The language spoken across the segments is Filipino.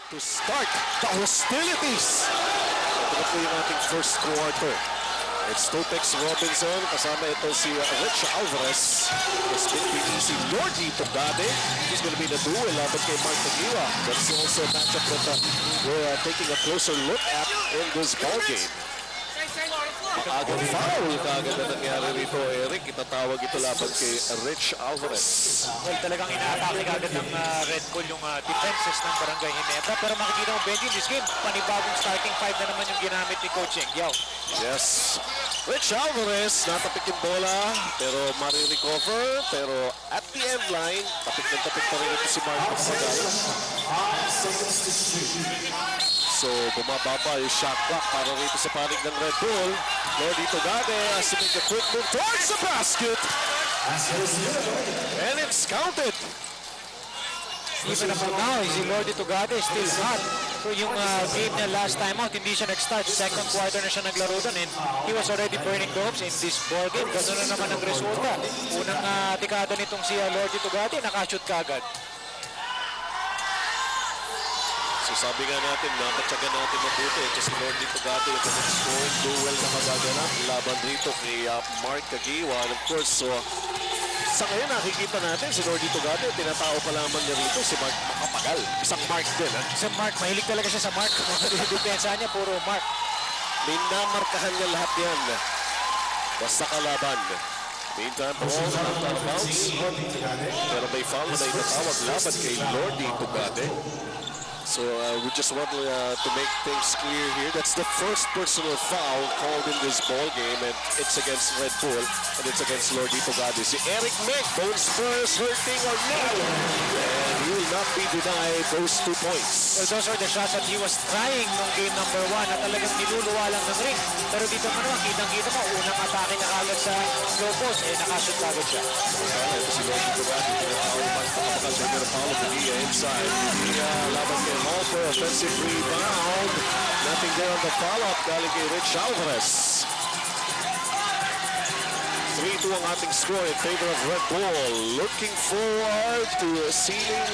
to start the hostilities. Ito na po yung ating first quarter. It's Totex Robinson, kasama ito si Rich Alvarez. It's been si Lordy Togade. He's going to be the duel laban kay Mark Tagiwa. That's also a matchup that we're taking a closer look at in this ballgame. Agad foul kaagad na nangyari rito, Eric. Itatawag ito laban kay Rich Alvarez. Well, talagang ina-attack agad ng Red Bull yung defenses ng Barangay Ginebra. Pero makikita mo, Benji, in this game, panibagong starting five na naman yung ginamit ni Coach Yao. Yes. Rich Alvarez, natapik yung bola, pero mari-recover. Pero at the end line, tapik na pa rin ito si Mark Banggaan. So, bumababa yung shot clock para rito sa panig ng Red Bull. Lordy Togade has to make a quick move towards the basket. And it's counted. Even up to now, si Lordy Togade still hot. So yung game niya last time out, hindi siya nag-start. Second quarter na siya naglaro doon and he was already burning the hopes in this ball game. Ganoon na naman ang resulta. Unang dekada nitong si Lordy Togade, nakashoot kaagad. So sabi nga natin, napatsagan natin mabuti. Ito si Lordy Togade, yung kanyang scoring duel na magaganap laban rito kay Mark Tagiwa. And of course, so, sa ngayon nakikita natin si Lordy Togade, tinatao pa lamang niya rito si Mark Makapagal. Isang Mark din, ha? Isang Mark, mahilig talaga siya sa Mark. Depensa niya, puro Mark. Minamarkahan niya lahat yan. Basta kalaban. Meantime, ball out of bounds. Pero may foul na itatawag laban kay Lordy Togade. So we just want to make things clear here. That's the first personal foul called in this ball game, and it's against Red Bull, and it's against Lordy Togade. Si Eric Mek, bone spurs hurting or no, and he will not be denied those 2 points. Well, those are the shots that he was trying nung game number 1 na talagang niluluwa lang ng ring. Pero dito mo naman, kitang-kita mo, unang atake na kagad sa low post, nakashoot kagad siya. Ito si Lordy Togade, tinatawag yung pagpapakal sa Ginebra Paulo Padilla inside. Laban kay Hall for offensive rebound. Nothing there on the follow-up galing kay Rich Alvarez. 3-2 ang ating score in favor of Red Bull. Looking forward to seeing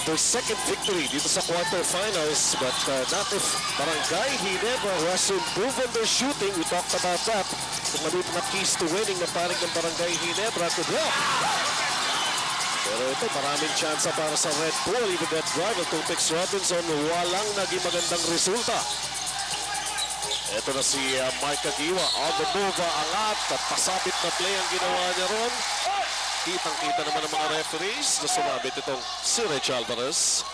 their second victory dito sa quarterfinals, but not if Barangay Ginebra has improved on their shooting. We talked about that. Kung malit na keys to winning na paring ng Barangay Ginebra could help. Pero ito, maraming tsansa para sa Red Bull. Even that drive of Totex Robinson, walang naging magandang resulta. Ito na si Mark Tagiwa. On the move, angat at pasabit na play ang ginawa niya ron. Kitang-kita naman ng mga referees na sumabit itong si Rich Alvarez.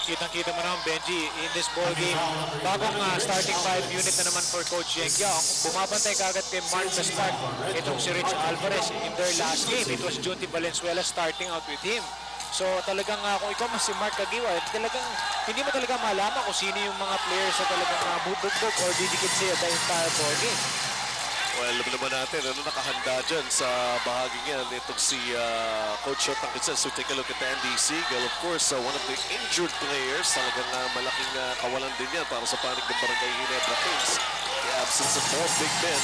Kitang-kita mo naman, Benji, in this ball game, bagong starting 5 unit na naman for Coach Yao. Bumabantay kagad kay Mark na start. Itong si Rich Alvarez in their last game. It was Junti Valenzuela starting out with him. So talagang kung ikaw mas si Mark Tagiwa, talagang hindi mo talaga malaman kung sino yung mga players na talagang bubugbog or didikit siya the entire ball game. Well, alam naman natin, nakahanda dyan sa bahagi niyan itong si Coach Tangkisan. So take a look at Andy Siegel. Of course, one of the injured players. Talagang malaking kawalan din yan para sa panig ng Barangay Ginebra Kings. The absence of 4 big men.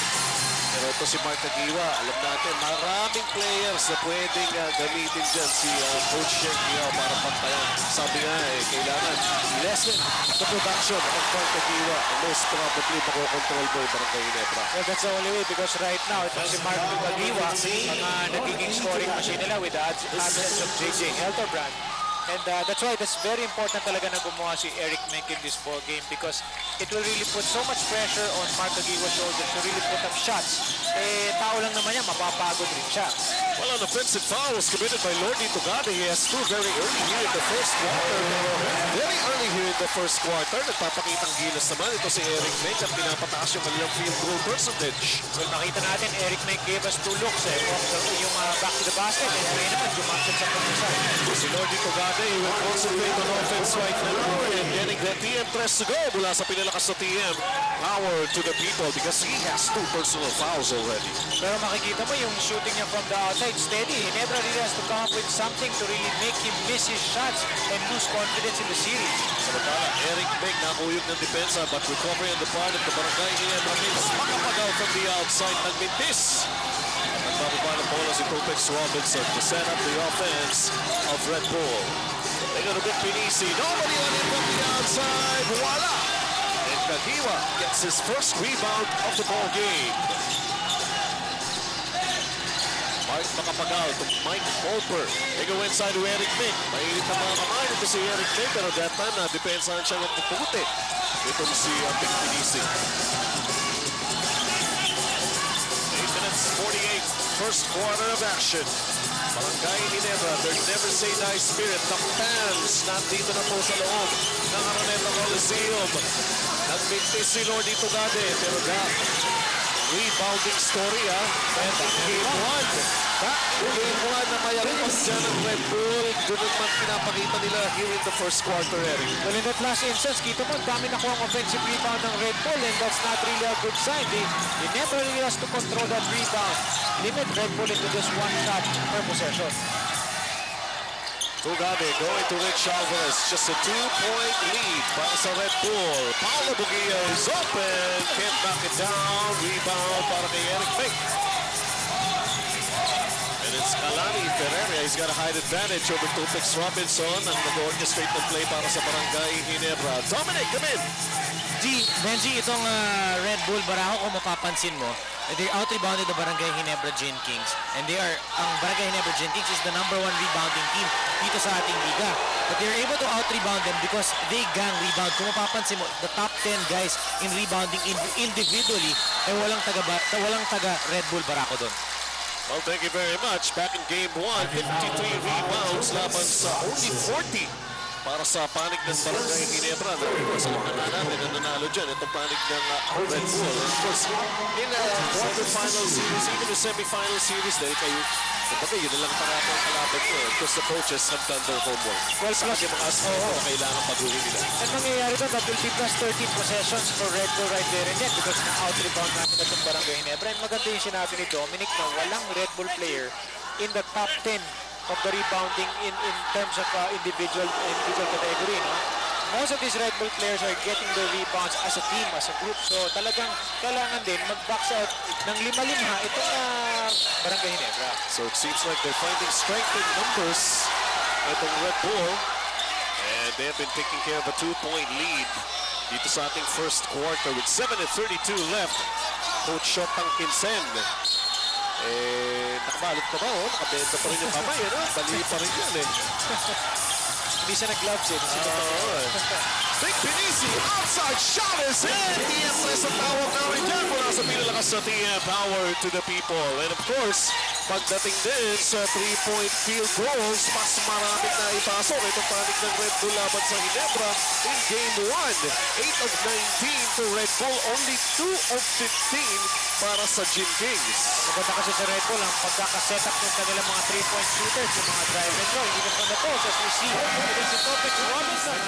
Pero ito si Mark Tagiwa, alam natin, maraming players na pwedeng gamitin dyan si Coach Yao para pantayan. Sabi nga kailangan lessen the production of Mark Tagiwa. Most probably makokontrol mo yung Barangay Ginebra. Well, that's the only way because right now, itong si Mark Tagiwa, ang nagiging scoring machine nila with the absence of JJ Helterbrand. And that's why that's very important talaga na gumawa si Eric Mek in this ball game because it will really put so much pressure on Mark Tagiwa's shoulders to really put up shots. Tao lang naman yan, mapapagod rin siya. Well, an offensive foul was committed by Lordy Togade. He has 2 very early here in the first quarter. Very early here in the first quarter. Nagpapakitang gilas naman ito si Eric Mek at pinapataas yung kanilang field goal percentage. Well, makita natin, Eric Mek gave us 2 looks. Yung back to the basket and ngayon naman, jumapsat sa pag-side. Si Lordy Togade, he will concentrate on offense right now and getting the TM press to go mula sa pinalakas na TM. Power to the people because he has 2 personal fouls already. Pero makikita mo yung shooting niya from the outside steady. Ginebra really has to come up with something to really make him miss his shots and lose confidence in the series. Samantala, Eric Mek nakuyog ng depensa but recovery on the part of the Barangay Ginebra Kings. Makapagaw from the outside, nagmintis. At nagbababa ng bola si Totex Robinson to set up the offense of Red Bull. They're going to get Pinisi. Nobody on it from the outside. outside, voila! And Kagiwa gets his first rebound of the ball game. Mark makapagal to Mike Holper. They go inside to Eric Mick. Mainit na mga kamay nito si Eric Mick, pero that time na depensahan siya ng puputi. Itong si Pick Pinisi. 8 minutes 48, first quarter of action. Barangay Ginebra, their never say die spirit. The fans nandito na po sa loob ng Araneta Coliseum. Nagmintis si Lordy Tugade, pero rebounding story, ha? And in game 1. Back in game 1 na mayaripag dyan ng Red Bull. Doon naman pinapakita nila here in the first quarter, Eric. Well, in that last instance, kita mo, dami nakuha ang offensive rebound ng Red Bull, and that's not really a good sign. They never really has to control that rebound. Limit Red Bull into just one shot per possession. Tugade going to Rich Alvarez. Just a 2-point lead para sa Red Bull. Paulo Bugia is open. Can't back it down. Rebound para kay Eric Mick. And it's Kalani Ferreira. He's got a height advantage over Tupix Robinson. Ang nag-orchestrate ng play para sa Barangay Ginebra. Dominic, come in. Benji, itong Red Bull Barajo, kung mapapansin mo, they out-rebounded the Barangay Ginebra Gin Kings. And ang Barangay Ginebra Gin Kings is the #1 rebounding team dito sa ating liga. But they're able to out-rebound them because they gang rebound. Kung mapapansin mo, the top 10 guys in rebounding individually, walang taga Red Bull Barajo doon. Well, thank you very much. Back in game 1, 53 rebounds laban sa only 40 para sa panig ng Barangay Ginebra. Sa naman natin na nanalo dyan, itong panig ng Red Bull. And of course, in a quarterfinal series, even the semifinal series, dahil kayo, yun na lang para ang kalaban nyo. Of course, the coaches have done their homework. Well, sa ating mga aspect na kailangan pagulin nila. And mangyayari doon, that will be plus 13 possessions for Red Bull right there and then because na-out-rebound natin itong Barangay Ginebra. And maganda yung sinabi ni Dominic na walang Red Bull player in the top 10 of the rebounding in terms of individual category, no? Most of these Red Bull players are getting their rebounds as a team, as a group. So talagang kailangan din mag-box out ng 5-5 itong Barangay Ginebra. So it seems like they're finding strength in numbers itong Red Bull. And they have been taking care of a 2-point lead dito sa ating first quarter with 7:32 left. Coach Shotang Kinsen. Nakabalot pa ba? Nakabenta pa rin yung kamay, ano? Bali pa rin yan, Hindi siya nag-gloves eh. Big Pinisi, outside shot is in! TM sa tawag na rin dyan mula sa pinalakas sa TM Power to the people. And of course, pagdating din sa 3-point field goals, mas maraming na ipasok itong panig ng Red Bull laban sa Ginebra in game 1. 8 of 19 to Red Bull, only 2 of 15 para sa Gin Kings. Maganda kasi sa Red Bull ang pagkakasetup ng kanilang mga 3-point shooters, yung mga drive and roll, even from the post, as we see. It is a Tupix Robinson.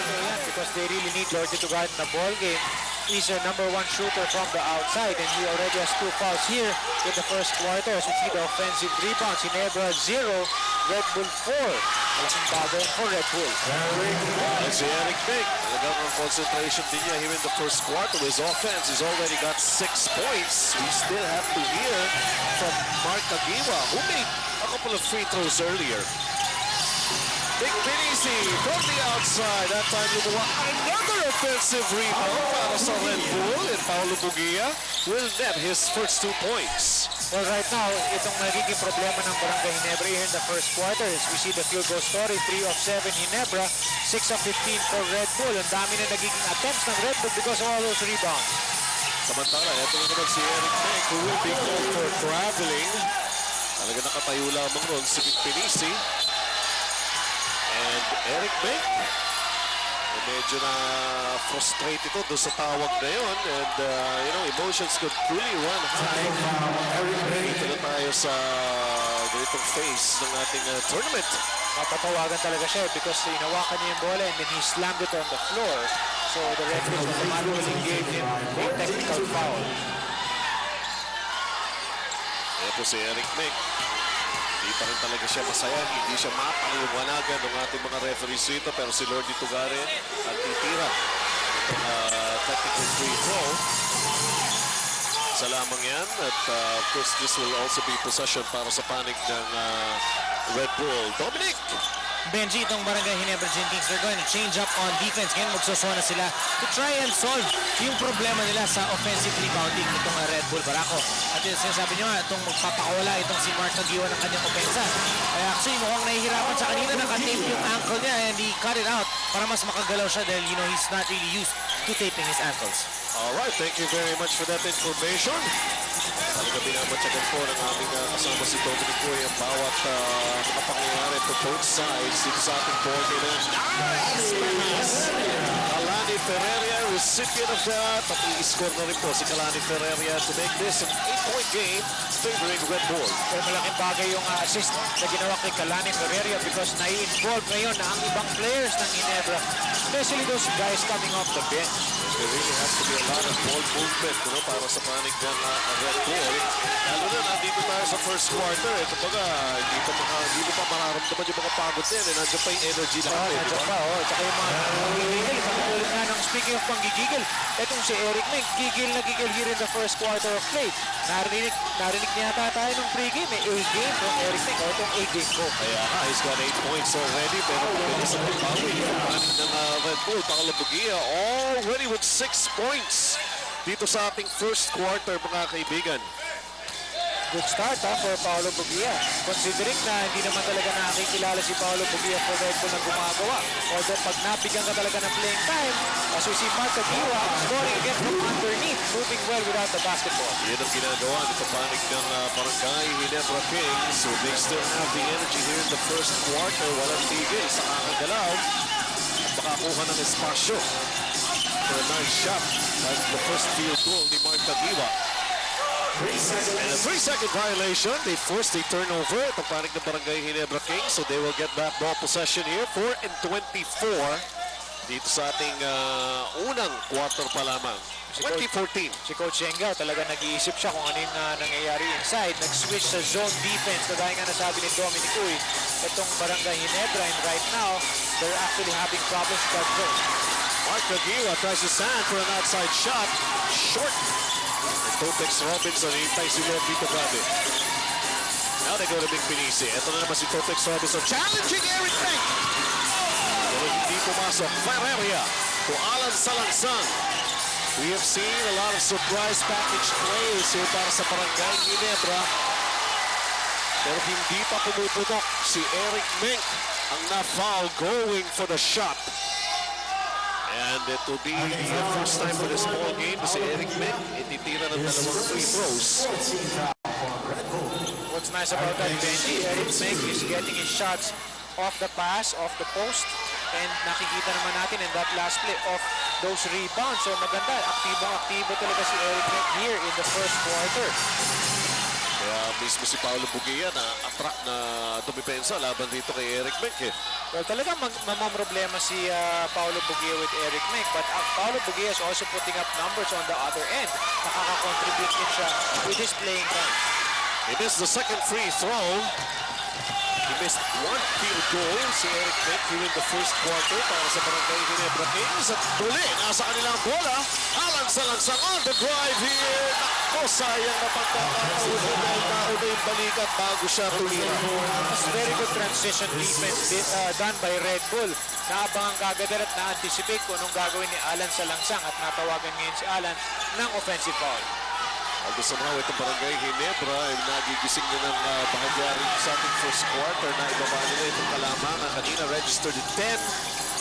Because they really need Lordy to guard in the ball game. He's their #1 shooter from the outside, and he already has 2 fouls here in the first quarter. As we see the offensive rebounds, Ginebra 0, Red Bull 4. Malaking bago for Red Bull. Si Eric Mick, talagang ang concentration din niya here in the first quarter. His offense has already got 6 points. We still have to hear from Mark Kagiwa, who made a couple of free throws earlier. Big Pinisi from the outside. That time lumuha another offensive rebound para sa Red Bull. And Paulo Bugia will net his first 2 points. Well, right now, itong nagiging problema ng Barangay Ginebra here in the first quarter is we see the field goal story, 3 of 7 Ginebra, 6 of 15 for Red Bull. Ang dami na nagiging attempts ng Red Bull because of all those rebounds. Samantala, ito na naman si Eric Mick who will be called for traveling. Talaga nakatayo lamang ron si Big Pinisi. And Eric Mick, medyo na frustrate ito doon sa tawag na yun. And, emotions could truly run high. Dito na tayo sa ganitong phase ng ating tournament. Mapatawagan talaga siya because hinawakan niya yung bola and then he slammed it on the floor. So the referees automatically gave him a technical foul. Ito si Eric Mick. Hindi pa rin talaga siya masaya. Hindi siya mapaliwanagan ng ating mga referees dito. Pero si Lordy Tugare ang titira. Itong technical free throw. Isa lamang yan. At of course, this will also be possession para sa panig ng Red Bull. Dominic! Benji, itong Barangay Ginebra Gin Kings, they're going to change up on defense. Ngayon magsosona sila to try and solve yung problema nila sa offensive rebounding itong Red Bull Barako. At yung sinasabi nyo nga, itong magpapakawala itong si Mark Tagiwa ng kanyang opensa. Kaya actually mukhang nahihirapan siya kanina, nakatape yung ankle niya and he cut it out para mas makagalaw siya dahil he's not really used to taping his ankles. Alright, thank you very much for that information. Talaga binamatyagan po ng aming kasama si Dominic Uy ang bawat mga pangyayari to both sides dito sa ating ball game. Nice pass! Kalani Ferreira, recipient of that. At i-score na rin po si Kalani Ferreira to make this an 8-point game favoring Red Bull. Pero malaking bagay yung assist na ginawa kay Kalani Ferreira because nai-involve ngayon na ang ibang players ng Ginebra, especially those guys coming off the bench. There really has to be a lot of ball movement para sa panig ng Red Bull. Lalo na nandito tayo sa first quarter. Kumbaga, hindi mo pa mararamdaman yung mga pagod din. Nandiyan pa yung energy lahat. Nandiyan pa, tsaka yung mga gigigil. Katulad nga ng speaking of panggigigil, etong si Eric Meng, gigil na gigil here in the first quarter of play. Narinig niya yata tayo ng pregame. May A-game ng Eric Meng. O itong A-game ko. Kaya he's got 8 points already. Pero bilis ang pawi. Yung panig ng Red Bull, Pakalabugia, already with 6 points dito sa ating first quarter, mga kaibigan. Good start for Paolo Bugia. Considering na hindi naman talaga nakikilala si Paolo Bugia for Red Bull na gumagawa. Although pag nabigyan ka talaga ng playing time, as we see Mark Tagiwa scoring again from underneath, moving well without the basketball. Yan ang ginagawa nito panig ng Barangay Ginebra Kings. So they still have the energy here in the first quarter. Walang tigil sa kakagalaw. Makakuha ng espasyo for a nice shot at the first field goal ni Mark Tagiwa. And a 3-second violation. They forced a turnover at the panig ng Barangay Ginebra Kings. So they will get back ball possession here. 4-24 dito sa ating unang quarter pa lamang. 2014. Si Coach Yenga talaga nag-iisip siya kung ano yung nangyayari inside. Nag-switch sa zone defense. Kagaya nga nasabi ni Dominic Uy, itong Barangay Ginebra, and right now, they're actually having problems with that zone. Mark Tagiwa tries to stand for an outside shot. Short. And Totex Robinson, hintay si Lord dito grabe. Now they go to Big Pinisi. Ito na naman si Totex Robinson. Challenging Eric Meng. Pero hindi pumasok. Ferreira to Alan Salangsang. We have seen a lot of surprise package plays here para sa Barangay Ginebra. Pero hindi pa pumuputok si Eric Meng ang na-foul going for the shot. And it will be the first time for this ball game si Eric Meng ititira ng dalawang free throws. What's nice about that, Benji, Eric Meng is getting his shots off the pass, off the post, and nakikita naman natin in that last play of those rebounds. So maganda, aktibong-aktibo talaga si Eric Meng here in the first quarter. Kaya mismo si Paolo Bugia na attract na dumipensa laban dito kay Eric Meng. Well, talagang mamamroblema si Paolo Bugia with Eric Meng, but Paolo Bugia is also putting up numbers on the other end. Nakaka-contribute din siya with his playing time. He missed the second free throw. He missed one field goal si Eric Meng here in the first quarter para sa Barangay Ginebra Kings. At muli, nasa kanilang bola. Alan Salangsang on the drive here. Nako, sayang na pagkakataon dahil nauna yung balikat bago siya tumira. That's very good transition defense done by Red Bull. Naabangan kagad at na-anticipate kung anong gagawin ni Alan Salangsang at natawagan ngayon si Alan ng offensive foul. Although somehow itong Barangay Ginebra ay nagigising na ng bahagyari sa ating first quarter na ibaba nila itong kalamangan. Kanina registered in 10.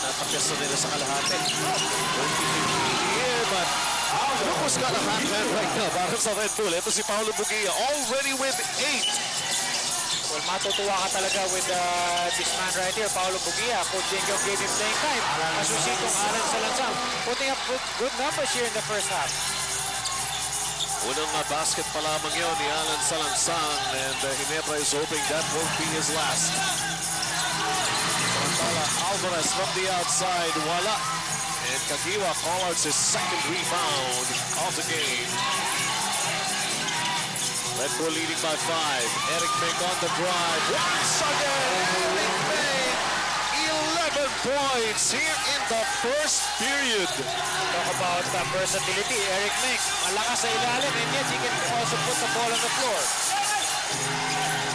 Natakyas na nila sa kalahati. 20-15 here, but look who's got a hot hand right now para sa Red Bull. Ito si Paolo Bugia already with 8. Well, matutuwa ka talaga with this man right here, Paolo Bugia. Coach Yengo gave him playing time. As we see itong Alan Salangsang putting up good numbers here in the first half. Unang basket pa lamang yun ni Alan Salangsang, and Ginebra is hoping that won't be his last. Samantala, Alvarez from the outside, wala. And Tagiwa calls his second rebound of the game. Red Bull leading by 5. Eric Meng on the drive. Once again, Eric Meng, 11 points here in the first period. Talk about versatility. Eric Meng, malakas sa ilalim, and yet he can also put the ball on the floor.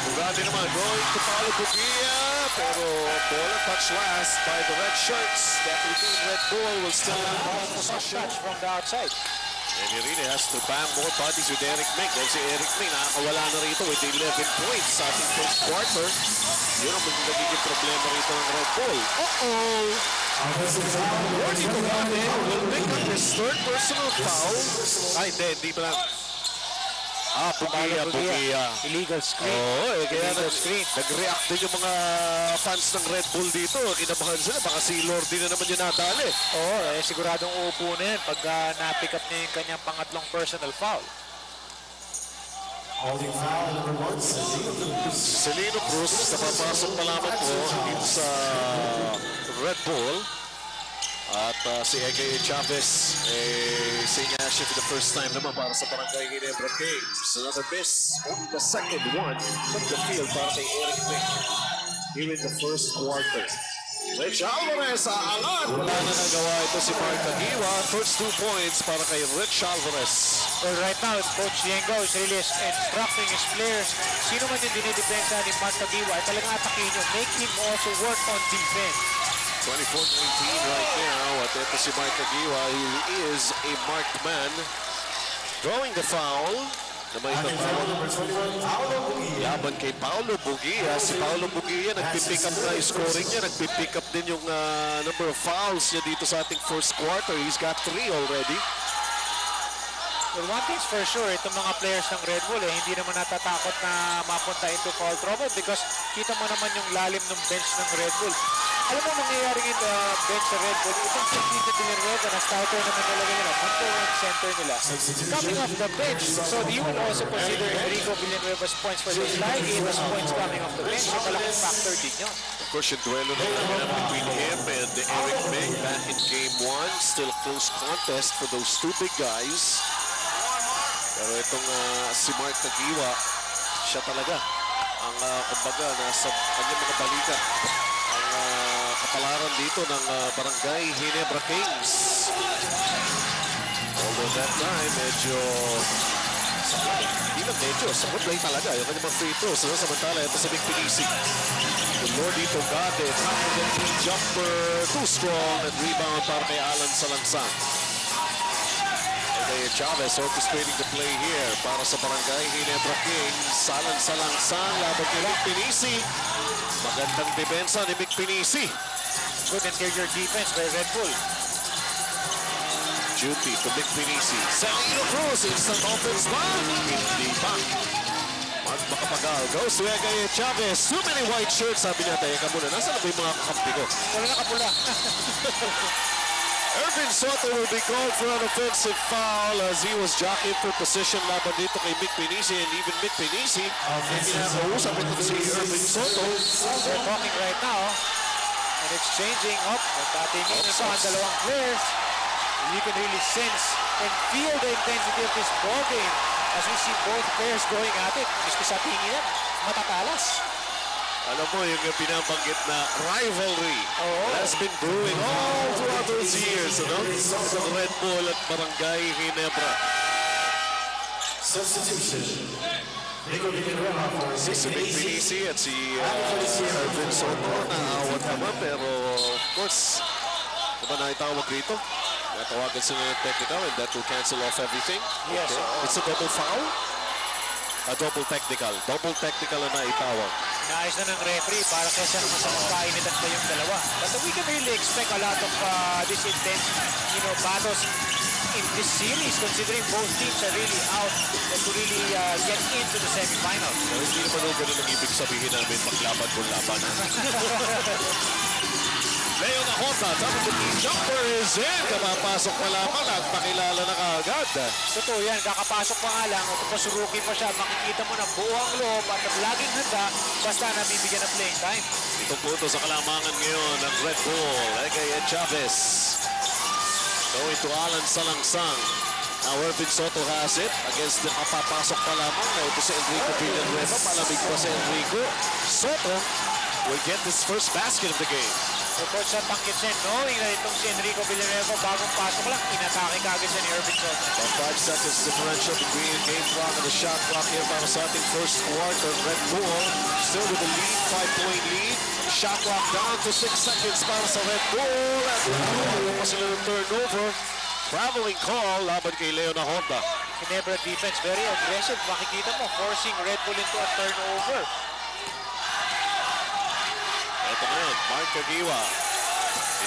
Bugatti naman going to Paulo Bugia, pero ball and touch last by the red shirts. Definitely Red Bull will still have ball possession. Touch from the outside. And he really has to bang more bodies with Eric Ming. Dahil si Eric Ming nakakawala na rito with 11 points sa ating first quarter. Yun ang nagiging problema rito ng Red Bull. Jordi Bugatti will pick up his third personal foul. Ay, hindi pa lang. Bugia. Illegal screen. Kaya Illegal screen. nag-react din yung mga fans ng Red Bull dito. Kinabahan sila, baka si Lordy na naman yung nadali. Siguradong uupo na yun pag na-pick up niya yung kanyang pangatlong personal foul. Celino Cruz, napapasok pa lamang po dito sa Red Bull. At si Ege Chavez, St. for the first time naman para sa Barangay Ginebra Games. Another miss, only the second one from the field para kay Eric Ming here in the first quarter. Rich Alvarez, aangat! Wala na nagawa ito si Mark Aguiwa. First 2 points para kay Rich Alvarez. Well, right now, Coach Yengo is really instructing his players. Sino man yung dinidepensa ni Mark Aguiwa, ay talagang atakin nyo. Make him also work on defense. 24-19 right now. At ito si Mark Aguiwa. He is a marked man. Drawing the foul. Na may laban kay Paulo Bugia. Si Paulo Bugia nagpipick up na yung scoring niya. Nagpipick up din yung number of fouls niya dito sa ating first quarter. He's got 3 already. Well, one thing's for sure, itong mga players ng Red Bull, hindi naman natatakot na mapunta into foul trouble because kita mo naman yung lalim ng bench ng Red Bull. Alam mo, mangyayari yung bench sa Red Bull, itong Katindi Villanueva na starter naman talaga nila, number 1 center nila, coming off the bench. So you will also consider Enrico Villanueva's points for this live game as points coming off the bench. So malaking factor din yun. Of course, yung duelo na between him and Eric Ming back in game 1. Still a close contest for those two big guys. Pero itong si Mark Aguiwa, siya talaga ang kumbaga nasa kanyang mga balikat ang kapalaran dito ng Barangay Ginebra Kings. Although that time, medyo hindi lang medyo, sagot lang talaga yung kanyang mga free throws. Samantala, ito si Mick Pinisi. The Lordito got it. Jumper, too strong, and rebound para kay Alan Salangsang. Chavez orchestrating the play here para sa Barangay Ginebra Kings. Alan Salangsang, laban kay Mick Pinisi. Magandang depensa ni Mick Pinisi. Good interior defense by Red Bull. Duty to Mick Pinisi. Celino Cruz, instant offense ba? Hindi pa. Mark Macapagal goes to Ege Chavez. Too many white shirts, sabi niya. Teka muna, nasa na ba yung mga kakampi ko? Wala nakapula. Irvin Soto will be called for an offensive foul as he was jockeying for position laban dito kay Mick Pinisi, and even Mick Pinisi hindi nakakausap ito si Irvin Soto. They're talking right now and it's changing up. Nagtatingin ito ang dalawang players. You can really sense and feel the intensity of this ball game as we see both players going at it. Miski sa tingin yan, matatalas. Alam mo, yung pinabanggit na rivalry has been brewing all throughout those years, ano? Sa Red Bull at Barangay Ginebra. Substitution. Si Mick Pinisi at si Irvin Soto naawat naman, pero of course, diba naitawag rito? Natawagan sila ng technical and that will cancel off everything. Yes. Okay. It's a double foul? A double technical. Double technical na naitawag. Naayos na ng referee para kaysa naman sa magkainitan pa yung dalawa. But we can really expect a lot of this intense, battles in this series considering both teams are really out to really get into the semifinals. So, hindi naman o ganun ang ibig sabihin namin maglaban kung laban. Leo Nahota, tapos yung jumper is in. Kapapasok pa lamang at pakilala na kaagad. Totoo yan, kakapasok pa nga lang, tapos rookie pa siya, makikita mo na buong loob at laging handa basta nabibigyan ng playing time. Itong punto sa kalamangan ngayon ng Red Bull. Ege Chavez. Going to Alan Salangsang. Now Irvin Soto has it against the kapapasok pa lamang. Ito si Enrico Villanueva. Malamig pa si Enrico. Soto will get his first basket of the game. Report sa Pangkitsen, knowing na itong si Enrico Villanueva, bagong pasok lang, inatake kagad siya ni Irvin Soto. About 5 seconds differential between game clock and the shot clock here para sa ating first quarter. Red Bull still with the lead, 5-point lead. Shot clock down to 6 seconds para sa Red Bull. At pa sila ng turnover. Traveling call laban kay Leo na Honda. Ginebra defense, very aggressive. Makikita mo, forcing Red Bull into a turnover. Ito na yun, Mark Kagiwa.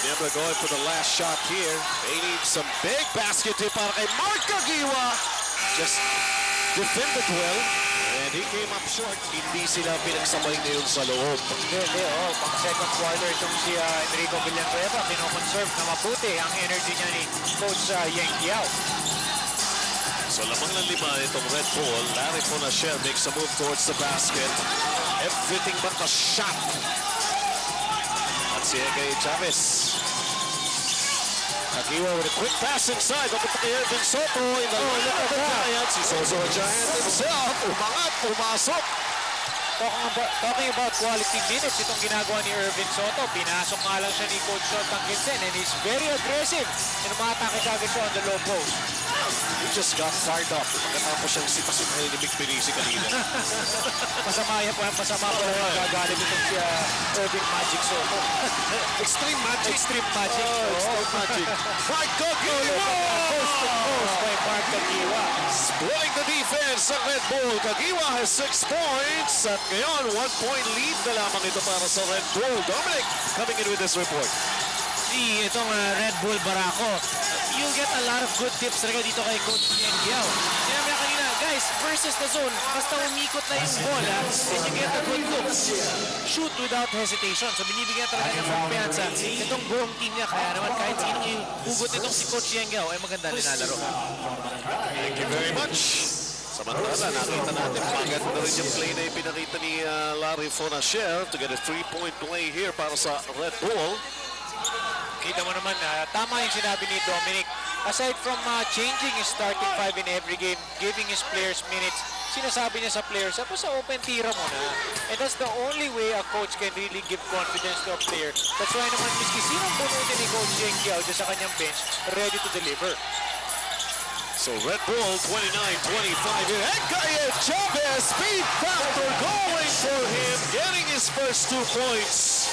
Ginebra going for the last shot here. They need some big basket here para kay Mark Kagiwa. Just defended well. And he came up short. Hindi sila pinagsabay ngayon sa loob. Hindi, pang second quarter itong si Enrico Villanueva, pinoconserve na mabuti ang energy niya ni Coach Yang Yao. So lamang ng 5 itong Red Bull. Larry Fonasher makes a move towards the basket. Everything but a shot. At si Egay Chavez. Kagiwa with a quick pass inside. Papunta kay Irvin Soto. In the look of the Giants. Si Soso Giant himself. Umangat, pumasok. Talking about quality minutes, itong ginagawa ni Irvin Soto. Pinasok nga lang siya ni Coach Pangkitsen and he's very aggressive. And umatake kagad siya on the low post. He just got fired up. Pagkatapos siyang sipasin kayo ni Mick Pinisi kanina. Masama po yung gagalit itong si Irvin Magic Soto. Extreme magic. Extreme Magic. Extreme magic. Mark Kagiwa! Post to post by Mark Kagiwa. Splitting the defense ng Red Bull. Kagiwa has 6 points. At ngayon, 1-point lead na lamang ito para sa Red Bull. Dominic, coming in with this report. Itong Red Bull Barako, you'll get a lot of good tips talaga dito kay Coach Yang Yao. Sinabi na kanina, guys, versus the zone, basta umikot na yung bola, then you get a good look. Shoot without hesitation. So binibigyan talaga ng kumpiyansa itong buong team niya. Kaya naman kahit sino yung hugot nitong si Coach Yang Yao, ay maganda nilalaro. Thank you very much. Samantala, nakita natin maganda rin yung play na ipinakita ni Larry Fonasher to get a 3-point play here para sa Red Bull. Kita mo naman, tama yung sinabi ni Dominic. Aside from changing his starting 5 in every game, giving his players minutes, sinasabi niya sa players, tapos sa open tira mo na. And that's the only way a coach can really give confidence to a player. That's why naman, miski sinong bunutin ni Coach Yang Yao dyan sa kanyang bench, ready to deliver. So Red Bull 29-25 here. Egay Chavez, speed factor going for him, getting his first 2 points.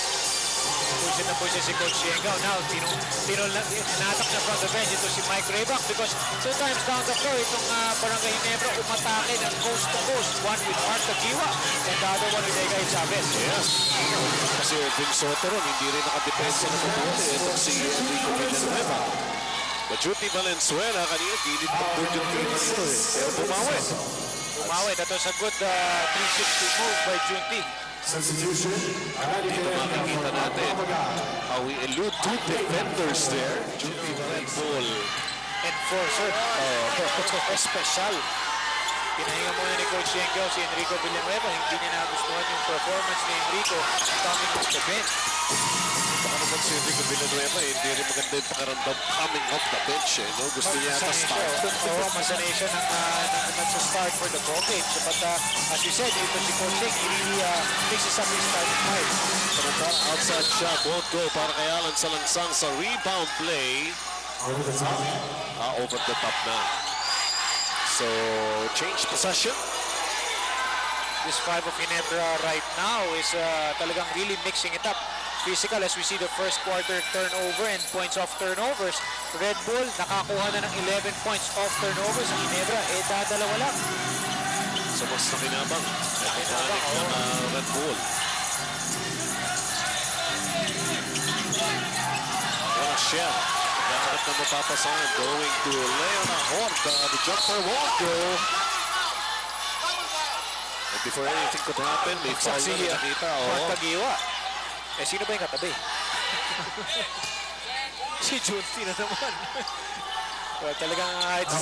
Pusin na pusin si Coach Yang Yao. Now, tinatak na from the bench ito si Mike Rayback because sometimes down the floor, itong Barangay Ginebra umatake ng coast to coast. One with Mark Kagiwa and the other one with Egay Chavez. Yes. Kasi Irvin Soto ron, hindi rin nakadepensa na mabuti. Itong si Enrico Villanueva. But Junti Valenzuela, kanina, ginit pa po yung team dito eh. Pero bumawi. That was a good 360 move by Junti. Dito makikita natin how we elude 2 defenders there. Junti Red Bull. Enforcer. Special. Pinahinga muna ni Coach Yang Yao si Enrico Villanueva. Hindi niya nagustuhan yung performance ni Enrico coming off the bench. Baka naman si Enrico Villanueva, hindi rin maganda yung pakaramdam coming off the bench. No? Gusto niya yata start. Oo, masanay siya ng nagsa-start for the ball game. So, but as you said, ito si Coach Yang, he really mixes up his starting five. Samantala, outside shot won't go para kay Alan Salangsang sa rebound play. Over the top na. So, change possession. This 5 of Ginebra right now is talagang really mixing it up. Physical as we see the first quarter turnover and points off turnovers. Red Bull nakakuha na ng 11 points off turnovers. Ang Ginebra, dadalawa lang. So, mas nakinabang. Nakinabang ng Red Bull. Shell. Naghahanap na mapapasahan. Going to Leona Horta. The jumper won't go. And before anything could happen, may foul na nakita. Mark Kagiwa. Sino ba yung katabi? Si Junti na naman. Well, talagang it's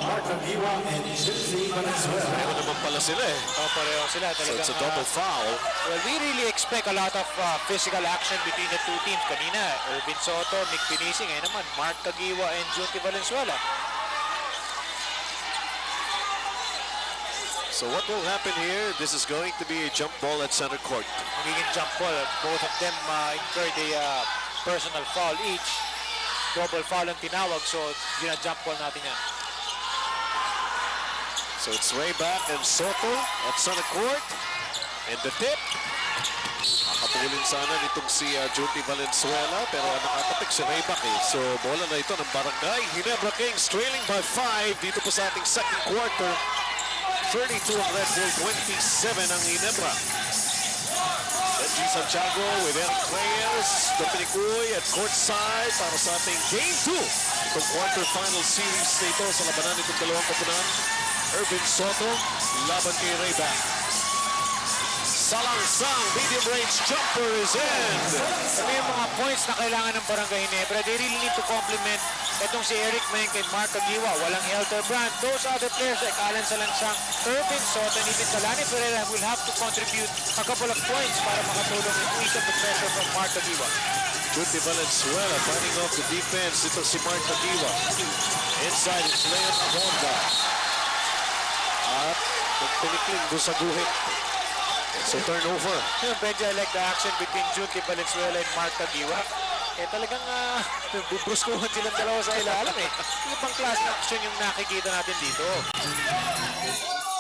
Mark Kagiwa and Junti Valenzuela. Pareho naman pala sila eh. pareho sila. So Talagang, it's a double foul. well, we really expect a lot of physical action between the two teams. Kanina, Irvin Soto, Mick Pinisi. Ngayon naman, Mark Kagiwa and Junti Valenzuela. So So what will happen here? This is going to be a jump ball at center court. Magiging jump ball. Both of them incurred a personal foul each. Double foul ang tinawag, so gina-jump ball natin yan. So it's way back and Soto at center court. And the tip. Nakapulin sana nitong si Junti Valenzuela, pero nakatapik si Rayback eh. So bola na ito ng Barangay Ginebra Kings trailing by 5 dito po sa ating second quarter. 32 ang Red Bull, 27 ang Ginebra. Benji Santiago with Eric Reyes, Dominic Uy at courtside para sa ating Game 2. Itong quarterfinal series na ito sa labanan itong dalawang koponan. Irvin Soto laban kay Rayback. Salangsang, medium range jumper is in. May mga points na kailangan ng Barangay Ginebra. They really need to compliment itong si Eric Meng kay Mark Agiwa. Walang Elter Brand. Those other players like Alan Salangsang, Irvin Soto, and even Salani Pereira will have to contribute a couple of points para makatulong to ease up the pressure from Mark Agiwa. Junti Valenzuela fighting off the defense. Ito si Mark Agiwa. Inside, it's Leon Ahonda. At nagpinikling doon sa guhit. So turnover. Benji, I like the action between Junti Valenzuela and Mark Agiwa. Talagang bubruskuhan silang dalawa sa ilalim eh. Ibang klase ng action yung nakikita natin dito.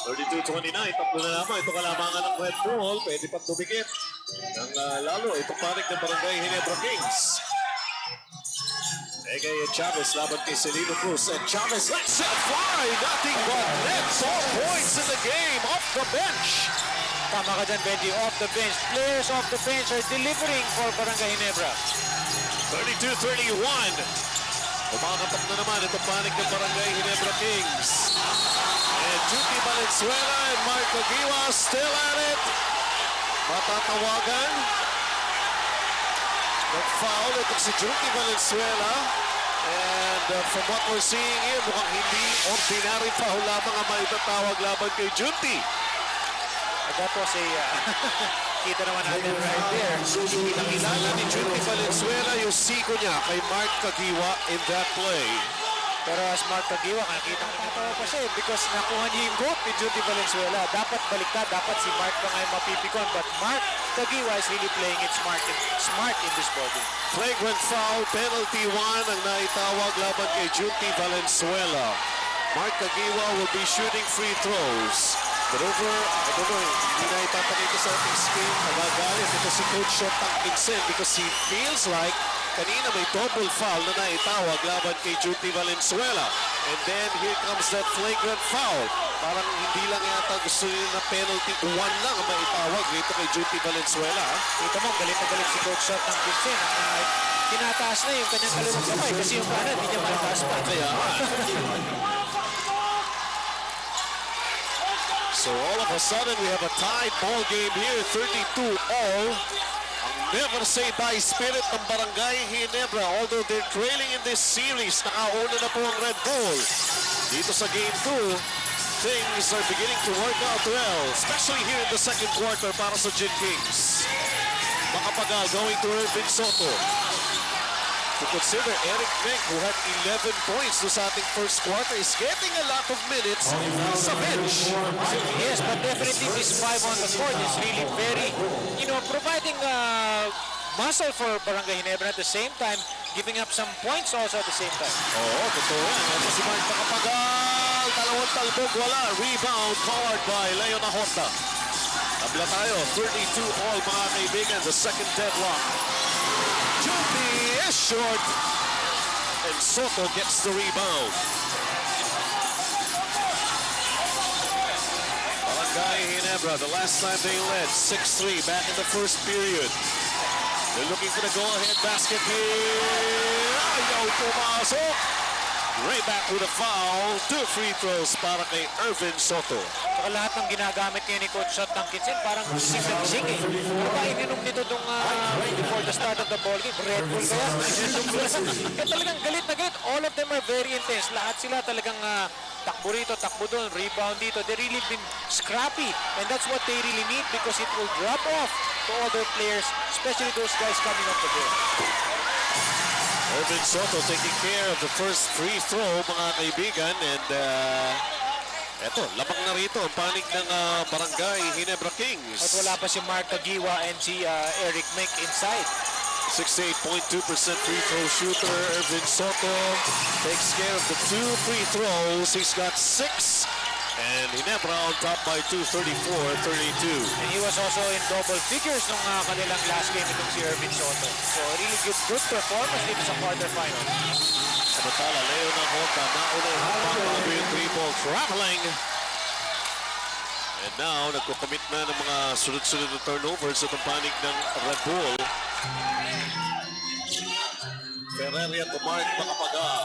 32-29, tatlo na naman. Ito kalamangan ng Red Bull. Pwede pang dumikit. Nang lalo, itong panik ng Barangay Ginebra Kings. Egay Chavez laban kay Celino Cruz. And Chavez lets it fly. Nothing but nets. All points in the game. Off the bench. Tama ka dyan, Benji. Off the bench. Players off the bench are delivering for Barangay Ginebra. 32-31. Kumakatak na naman itong panik ng Barangay Ginebra Kings. And Junti Valenzuela and Mark Agiwa still at it. Matatawagan. Nag-foul itong si Junti Valenzuela. And from what we're seeing here, mukhang hindi ordinary foul lamang ang maitatawag laban kay Junti. That was a... kita naman natin right there. Pinakilala ni Junti Valenzuela yung siko niya kay Mark Agiwa in that play. Pero as Mark Agiwa, nakita ko natawa pa siya because nakuha niya yung goat ni Junti Valenzuela. Dapat baliktad, dapat si Mark pa ngayon mapipikon. But Mark Agiwa is really playing it smart in this ballgame. Flagrant foul, penalty 1 ang naitawag laban kay Junti Valenzuela. Mark Agiwa will be shooting free throws. But over, I don't know, hindi na ipapakita sa ating screen. Nagagalit ito si Coach Shotang Vincent because he feels like kanina may double foul na naitawag laban kay Junti Valenzuela. And then here comes that flagrant foul. Parang hindi lang yata gusto nila na penalty 1 lang ang maitawag dito kay Junti Valenzuela. Kita mo, galit na galit si Coach Shotang Vincent. Tinataas na yung kanyang kaliwang kamay kasi yung kanan, hindi niya malataas pa. Kaya so all of a sudden, we have a tied ball game here, 32-all. Ang never say die spirit ng Barangay Ginebra. Although they're trailing in this series, nakauna na po ang Red Bull. Dito sa game 2, things are beginning to work out well, especially here in the second quarter para sa Gin Kings. Makapagal going to Irvin Soto. To consider Eric Meng, who had 11 points sa ating first quarter, is getting a lot of minutes sa bench. Yes, but definitely this 5 on the court is really very, providing muscle for Barangay Ginebra at the same time, giving up some points also at the same time. Oo, totoo yan. Ito si Mark Makapagal. Dalawang talbog, wala. Rebound powered by Leon Ahonda. Tabla tayo, 32-all mga kaibigan, the second deadlock. Junti is short, and Soto gets the rebound. Barangay Ginebra, the last time they led, 6-3 back in the first period. They're looking for the go-ahead basket here. Ayaw pumasok. Right back with a foul. 2 free throws para kay Irvin Soto. Saka lahat ng ginagamit niya ni Coach Shot ng Kitsen, parang gising eh. Diba, ininom nito itong before the start of the ball game. Red Bull kaya. Kaya talagang galit na galit. All of them are very intense. Lahat sila talagang takbo rito, takbo doon, rebound dito. They really been scrappy. And that's what they really need because it will drop off to other players, especially those guys coming off the bench. Irvin Soto taking care of the first free throw, mga kaibigan. And Eto, lamang na rito ang panig ng Barangay Ginebra Kings. At wala pa si Mark Tagiwa and si Eric Mek inside. 68.2% free throw shooter. Irvin Soto takes care of the 2 free throws. He's got 6. And Ginebra on top by 2, 34-32. And he was also in double figures nung kanilang last game itong si Irvin Soto. So really good performance dito sa quarterfinal. Samantala, Leo na Honda, nauna yung 3-ball traveling. And now, nagkukomit na ng mga sunod-sunod na turnovers sa panig ng Red Bull. Ferreria to Mark Makapagal.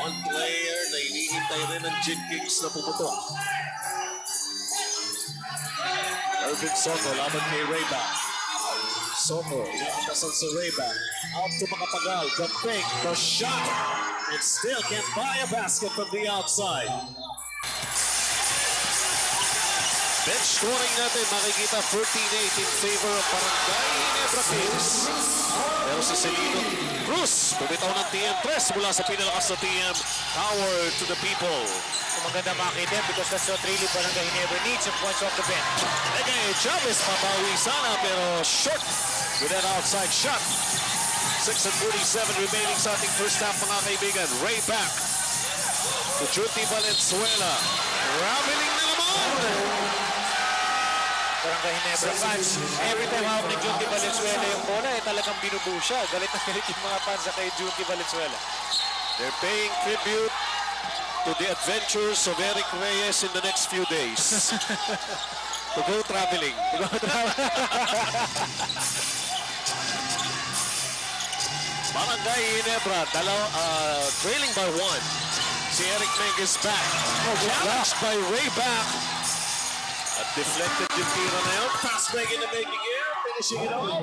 One player na hinihintay rin ng Gin Kings na pumutok. Irvin Soto, laban kay Rayback. Soto, inaatasan si Rayback. Out to Makapagal, the fake, the shot. And still can't buy a basket from the outside. Bench scoring natin, makikita 13-8 in favor of Barangay Ginebra Kings. Pero si Celino Cruz, bumitaw ng TM3 mula sa pinalakas na TM. Power to the people. So maganda makita because that's what really Barangay Ginebra needs, some points off the bench. Okay, Chavez papawi sana pero short with that outside shot. 6:47 remaining sa ating first half, mga kaibigan. Ray back to Junti Valenzuela. Traveling na naman. Barangay Ginebra fans, every time hawak ni Junti Valenzuela yung bola, talagang binubuo siya. Galit na galit yung mga fans kay Junti Valenzuela. They're paying tribute to the adventures of Eric Reyes in the next few days. To go traveling. Barangay Ginebra, trailing by 1. Si Eric Meg is back. Challenged by Ray back. At deflected yung tira na yun. Pass back in the making air. Finishing it off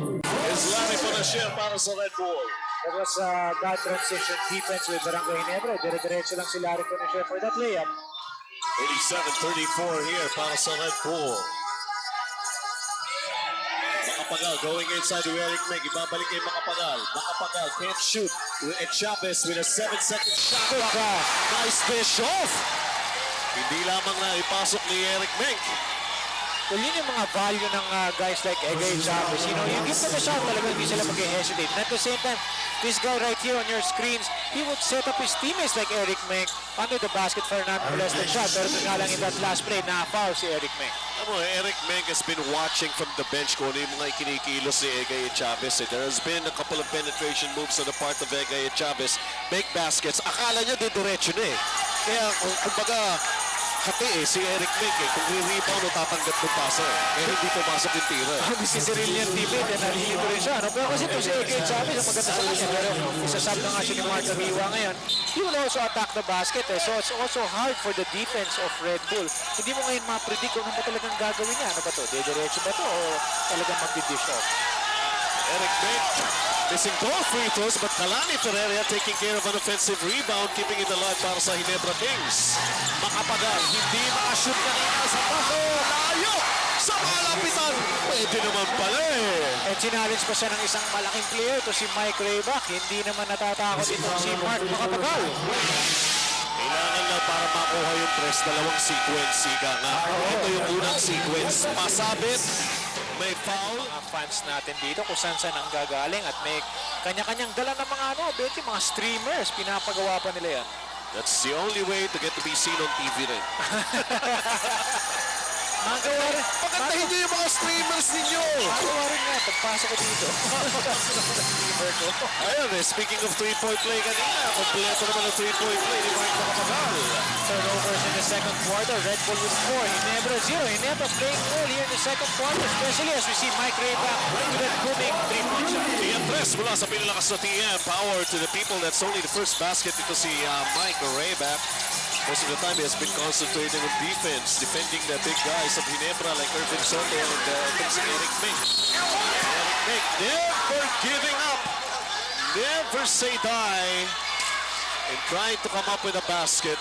is Larry Panasher para sa Red Bull. That was bad transition defense with Barangay Ginebra. Dire-diretso lang si Larry Conisher for that layup. 87-34 here para sa Red Bull. Makapagal going inside to Eric Meg. Ibabalik kay Makapagal. Makapagal can't shoot. And Chavez with a 7-second shot. Good pass. Nice dish off. Hindi lamang na ipasok ni Eric Meg. Well, yun yung mga value ng guys like Egay Chavez. You know, you give them a shot, talaga hindi sila mag-hesitate. And at the same time, this guy right here on your screens, he would set up his teammates like Eric Meg under the basket for a non-molested shot. Pero nga lang in that last play, na-foul si Eric Meg. Eric Meg has been watching from the bench kung ano yung mga ikinikilos ni Egay Chavez. There has been a couple of penetration moves on the part of Egay Chavez. Make baskets. Akala niya didiretso na eh. Kaya kumbaga, hati si Eric Meg kung re-rebound o tatanggap ng pasa kaya hindi pumasok yung tira. Si Cerillian teammate, nalilito rin siya. Pero kasi ito si Egay Chavez, ang maganda sa kanya. Pero isasab na nga siya ni Mark Tagiwa ngayon. He will also attack the basket. So it's also hard for the defense of Red Bull. Hindi mo ngayon ma-predict kung ano ba talagang gagawin niya. Ano ba to? Diretso ba to? O talagang magdi-dish off? Eric Meg missing both free throws, but Kalani Ferreira taking care of an offensive rebound, keeping it alive para sa Ginebra Kings. Makapagal, hindi makashoot kanina sa paso. Layo! Sa malapitan! Pwede naman pala eh. And challenge pa siya ng isang malaking player, to si Mike Rayback. Hindi naman natatakot itong si Mark Makapagal. Kailangan na para makuha yung press, dalawang sequence, ika nga. Ito yung unang sequence. Pasabit, may foul. Mga fans natin dito kung saan ang gagaling at may kanya-kanyang dala ng mga mga streamers. Pinapagawa pa nila yan. That's the only way to get to be seen on TV rin. Magawa rin. Bakit hindi yung mga streamers ninyo? Magawa rin nga. Pagpasok ko dito. Streamer ko. Ayun speaking of 3-point play kanina, kompleto naman ang 3-point play ni Mark Makapagal. Turnovers in the second quarter. Red Bull with 4. Ginebra 0. Ginebra playing well here in the second quarter, especially as we see Mike Rayback with that booming 3-point shot. TM Tres mula sa pinalakas na TM. Power to the people. That's only the first basket. Ito si Mike Rayback. Most of the time he has been concentrating on defense, defending the big guys of Ginebra like Irvin Soto and Eric Meg. Eric Meg never giving up, never say die, and trying to come up with a basket.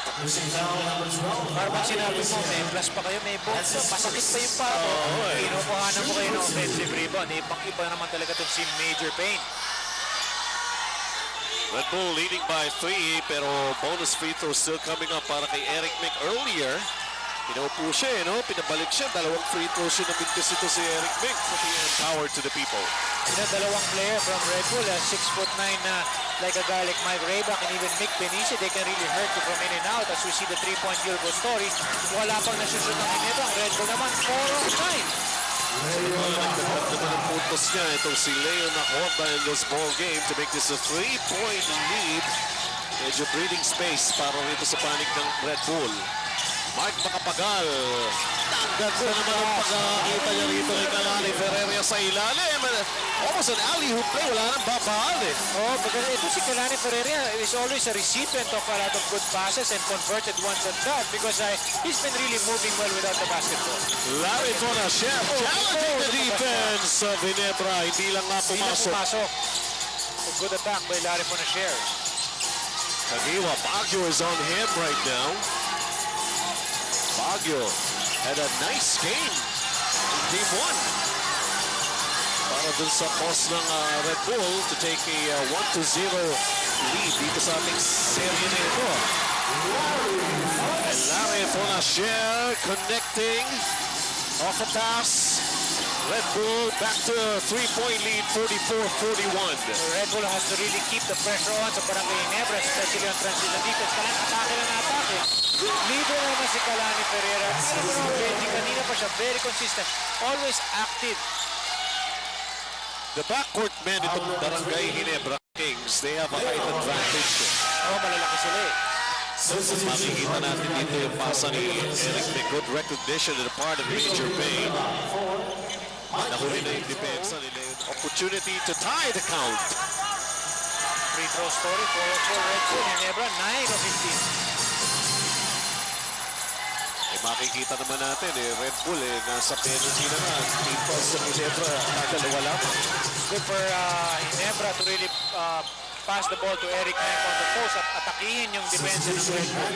Parang sinabi mo, may plus pa kayo, may bonus pa, masakit pa yung pako. Kinukuhanan mo kayo ng offensive rebound. Ibang-iba naman talaga itong si Major Payne. Red Bull leading by 3, pero bonus free throw still coming up para kay Eric Meg earlier. Pinaupo siya, no? Pinabalik siya. Dalawang free throws siya na mintis ito si Eric Mink for the empowered to the people. Dalawang player from Red Bull, 6'9" na like a guy like Mike Rayback and even Mick Benicia, they can really hurt you from in and out. As we see the 3-point field goal story, wala pang nasushoot ng Ginebra. Ang Red Bull naman, 4 of 9. Nagdagdag naman ang puntos niya itong si Leo Nacorda in this ball game to make this a 3-point lead. Medyo breathing space para rito sa panig ng Red Bull. Mark Makapagal. Ang ganda naman ang pagkakita niya rito kay Kalani Ferreira sa ilalim. Almost an alley-hoop play. Wala nang babaan eh. Oh, because ito si Kalani Ferreira is always a recipient of a lot of good passes and converted ones at that because he's been really moving well without the basketball. Larry Tonashev challenging the defense of Ginebra. Hindi lang nga pumasok. A good attack by Larry Tonashev. Kagiwa, Baguio is on him right now. Baguio had a nice game in Game 1. Para dun sa cause ng Red Bull to take a 1-0 lead dito sa ating serye na ito. And Larry Tonashev connecting off a pass. Red Bull back to a 3-point lead, 44-41. Red Bull has to really keep the pressure on sa Barangay Ginebra, especially on transition defense. Kalani, atake lang na atake. Leader naman si Kalani Ferreira. Tingnan mo naman, Benji, kanina pa siya, very consistent, always active. The backcourt men itong Barangay Ginebra Kings, they have a height advantage. Oh, malalaki sila eh. Makikita natin dito yung pasa ni Eric May. Good recognition on the part of Major Bay. Nahuli na yung depensa nila yung opportunity to tie the count. Free throw story for Red Bull. Ginebra, 9 of 15. Makikita naman natin Red Bull nasa penalty na nga. Team toss ng Ginebra, dalawa lang. Good for Ginebra to really pass the ball to Eric Mink on the post at atakihin yung depensa ng Red Bull.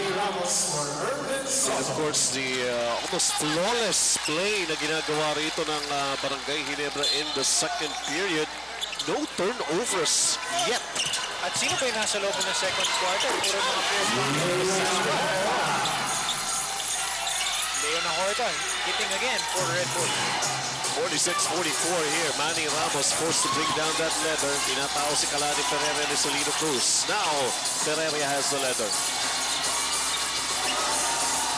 And of course, the almost flawless play na ginagawa rito ng Barangay Ginebra in the second period. No turnovers yet. At sino ba yung nasa loob ng second quarter? Puro mga players lang. Leo Nacorda hitting again for Red Bull. 46-44 here. Manny Ramos forced to bring down that leather. Tinatao si Kalani Ferreira ni Solino Cruz. Now, Ferreira has the leather.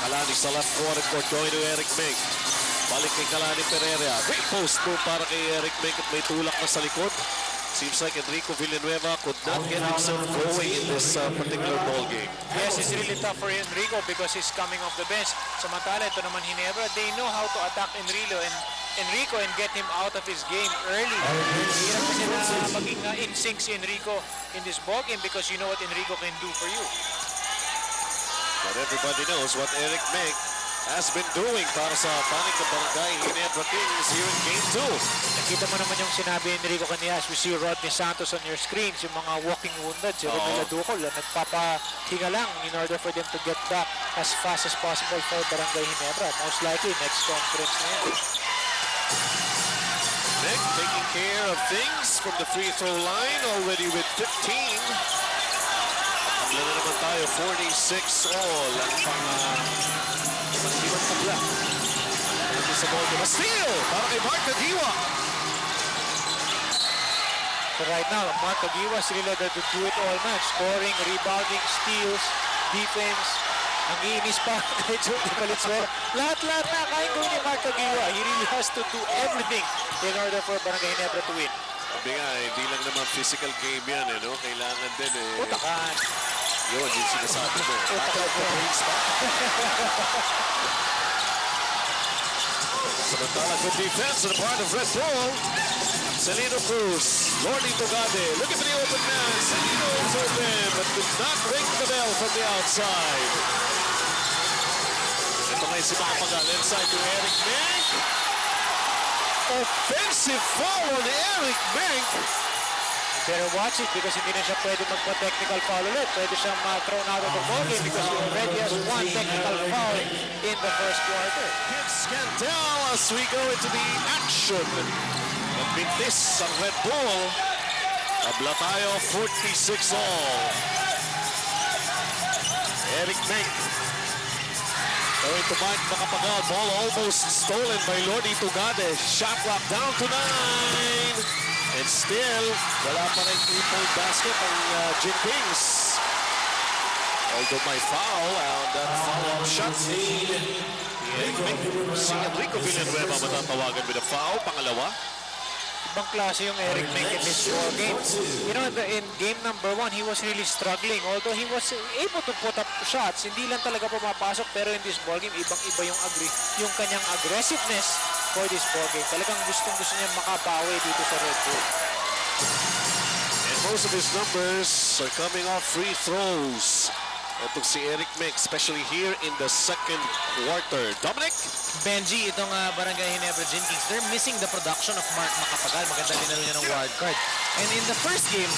Kalani sa left corner court going to Eric Mink. Balik kay Kalani Ferreira. Great post move para kay Eric Mink at may tulak na sa likod. Seems like Enrico Villanueva could not get himself going in this particular ball game. Yes, it's really tough for Enrico because he's coming off the bench. Samantala, ito naman Ginebra, they know how to attack Enrico and get him out of his game early. Hirap kasi na maging in sync si Enrico in this ball game because you know what Enrico can do for you. But everybody knows what Eric Mink has been doing para sa panig ng Barangay Ginebra Kings here in Game 2. Nakita mo naman yung sinabi ni Enrico kanina as we see Rodney Santos on your screens, yung mga walking wounded, si Romela Ducol, nagpapahinga lang in order for them to get back as fast as possible for Barangay Ginebra. Most likely, next conference na yan. Mink taking care of things from the free throw line already with 15. Wala na naman tayo, 46 all. Ang pang-limang pagla. Ito sa ball game. A steal para kay Mark Kagiwa. So right now, Mark Kagiwa is really the do-it-all man. Scoring, rebounding, steals, defense. Ang iinis pa kay Jordi Valenzuela. Lahat-lahat na kayang gawin ni Mark Kagiwa. He really has to do everything in order for Barangay Ginebra to win. Sabi nga, hindi lang naman physical game yan. No? Kailangan din Utakan. Yun, yung sinasabi mo. Samantala, good defense on the part of Red Bull. Solino Cruz, Lordy Togade, looking for the open man. Solino is open, but could not ring the bell from the outside. Ito ngayon si Makapagal, inside to Eric Mink. Offensive foul on Eric Mink. Better watch it because hindi na siya pwede magpa-technical foul ulit. Pwede siyang thrown out of the ball game because he already has one technical foul in the first quarter. Kid Scandal as we go into the action. Magbitis ang Red Bull. Tabla tayo, 46 all. Eric Mink. Going to Mark Makapagal. Ball almost stolen by Lordy Tugade. Shot clock down to 9. And still, wala pa rin 3-point basket ang Ginebra. Although may foul on that follow-up shot. Si Enrico Villanueva matatawagan with a foul. Pangalawa. Ibang klase yung Eric Meng in this ball game. You know, in game number 1, he was really struggling. Although he was able to put up shots, hindi lang talaga pumapasok. Pero in this ball game, ibang-iba yung kanyang aggressiveness for this ball game. Talagang gustong-gusto niya makabawi dito sa Red Bull. And most of his numbers are coming off free throws. Itong si Eric Meng, especially here in the second quarter. Dominic? Benji, itong Barangay Ginebra Gin Kings, they're missing the production of Mark Makapagal. Maganda linalo niya ng wild card. And in the first game,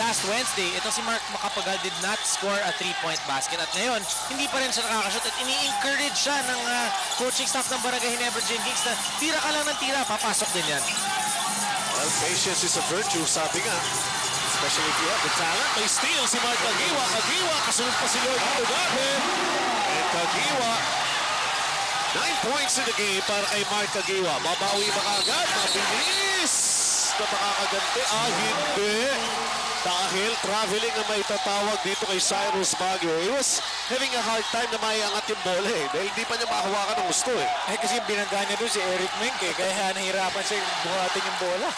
last Wednesday, itong si Mark Makapagal did not score a 3-point basket. At ngayon, hindi pa rin siya nakakashoot at ini-encourage siya ng coaching staff ng Barangay Ginebra Gin Kings na tira ka lang ng tira, papasok din yan. Well, patience is a virtue, sabi nga. Especially if you have the talent. May steal si Mark Kagiwa. Kagiwa, kasunod pa si Lord Tugade. And Kagiwa, 9 points in the game para kay Mark Kagiwa. Mabawi ba kaagad? Mabilis na makakaganti. Hindi. Dahil traveling na may tatawag dito kay Cyrus Baguio. He was having a hard time na maiangat yung bola eh. Dahil hindi pa niya makahawakan ng gusto eh. Kasi yung binangga niya doon si Eric Meng kaya nahirapan siya buhatin yung bola.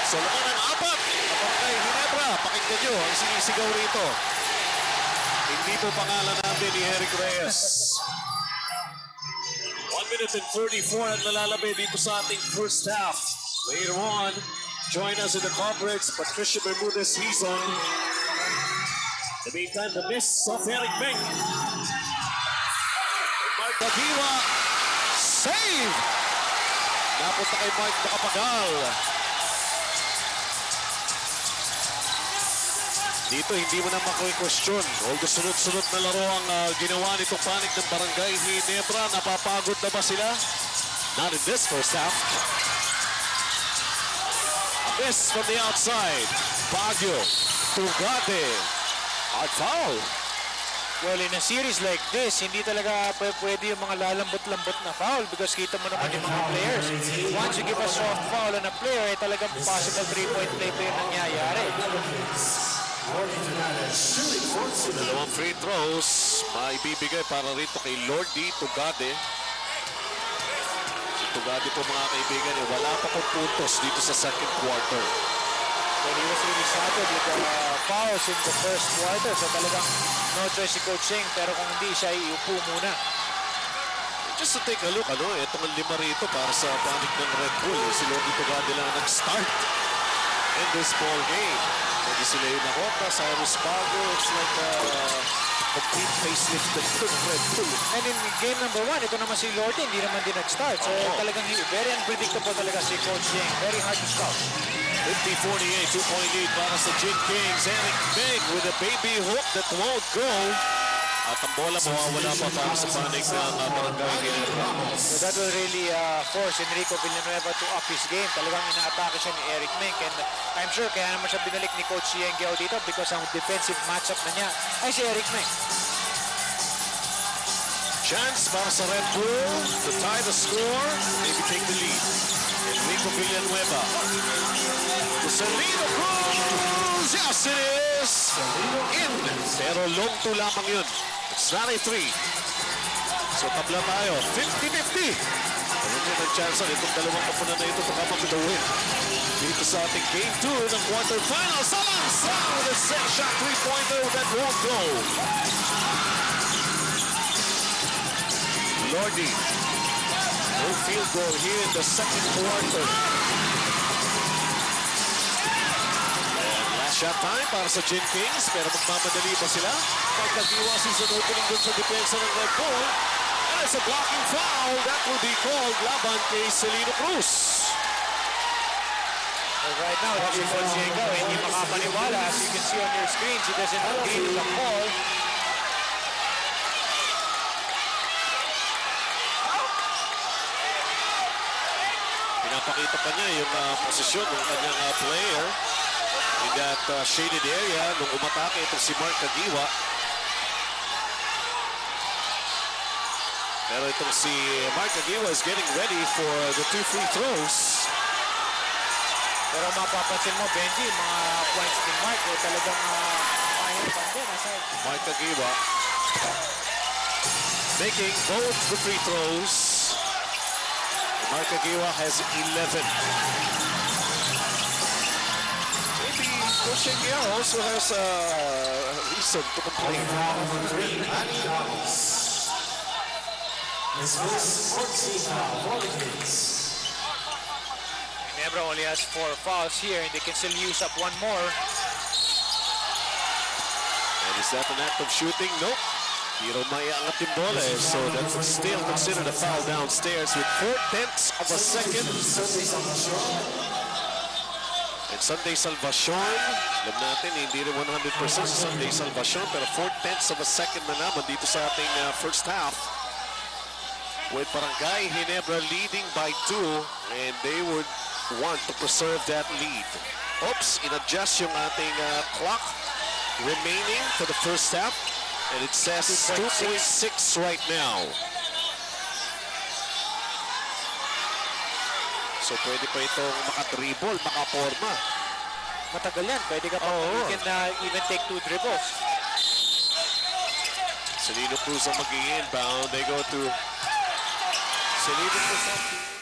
So naman ang apat. Barangay Ginebra, pakinggan nyo ang sinisigaw rito. Hindi po pangalan natin ni Eric Reyes. 1 minute and 44 ang nalalabay dito sa ating first half. Later on, join us in the conference, Patricia Bermudez Hizon. In the meantime, the miss of Eric Meng. Mark Kagiwa, save! Napunta kay Mark Makapagal. Dito hindi mo na makikwestiyon. Although sunod-sunod na laro ang ginawa nitong panik ng Barangay Ginebra. Napapagod na ba sila? Not in this first half. A miss from the outside. Baguio. Tugade. Hard foul. Well, in a series like this, hindi talaga pwede yung mga lalambot-lambot na foul because kita mo naman yung mga players. Once you give a soft foul on a player, talagang possible 3-point play pa yung nangyayari. Dalawang free throws maibibigay para rito kay Lordy Tugade. Si Tugade po mga kaibigan, wala pa pong puntos dito sa second quarter. Well, he was really started with the fouls in the first quarter. So talagang no choice si Coach Sheng. Pero kung hindi siya, iupo muna. Just to take a look, itong lima rito para sa panik ng Red Bull. Si Lordy Tugade lang nag-start in this ball game. Pwede sila yung nakota, Cyrus Bago. It's like a complete facelift of Red Bull. And in game number 1, ito naman si Lordy, hindi naman din nag-start. So talagang very unpredictable talaga si Coach Sheng. Very hard to scout. 50-48, 2-point lead para sa Gin Kings. Eric Meng with a baby hook that won't go. At ang bola mawawala pa para sa panig ng Barangay Ginebra. So that will really force Enrico Villanueva to up his game. Talagang ina-atake siya ni Eric Meng. And I'm sure kaya naman siya binalik ni Coach Yengiao dito because ang defensive matchup na niya ay si Eric Meng. Chance para sa Red Bull to tie the score, maybe take the lead. Enrico Villanueva to Salino Cruz. Yes, it is in. Pero long two lamang yun. It's not a 3. So tabla tayo. 50-50. Ano din ang chance itong dalawang kapunan na ito to come up with a win. Dito sa ating game 2 ng quarterfinals. Salang with a set shot 3-pointer that won't go. Lordy. No field goal here in the second quarter. Last shot time para sa Gin Kings. Pero magmamadali ba sila? Pagkagiwa season opening dun sa depensa ng Red Bull. And it's a blocking foul. That will be called laban kay Celino Cruz. Right now, si Coach Yengiao, hindi makapaniwala. As you can see on your screens, he doesn't agree with the call. Pinapakita pa niya yung posisyon ng kanyang player in that shaded area nung umatake itong si Mark Kagiwa. Pero itong si Mark Aguila is getting ready for the 2 free throws. Pero mapapansin mo, Benji, mga points ni Mark, talagang mahirapan din. Aside. Mark Aguila making both the free throws. Mark Aguila has 11. Maybe Coach Engia also has a reason to complain. Number 3, Annie Ramos. His first 14 foul for the Kings. Ginebra only has 4 fouls here, and they can still use up one more. And is that an act of shooting? Nope. Pero may angat yung bola eh. So that's still considered a foul downstairs with 4/10 of a second. And Sunday Salvacion, alam natin, hindi rin 100% sa Sunday Salvacion, pero 4/10 of a second na naman dito sa ating first half. With Barangay Ginebra leading by 2, and they would want to preserve that lead. Oops, in-adjust yung ating clock remaining for the first half, and it says 2.6 right now. So pwede pa itong makadribble, makaporma. Matagal yan. Pwede ka pa. You can even take 2 dribbles. Celino Cruz ang mag-i-inbound. They go to Celino Cruz.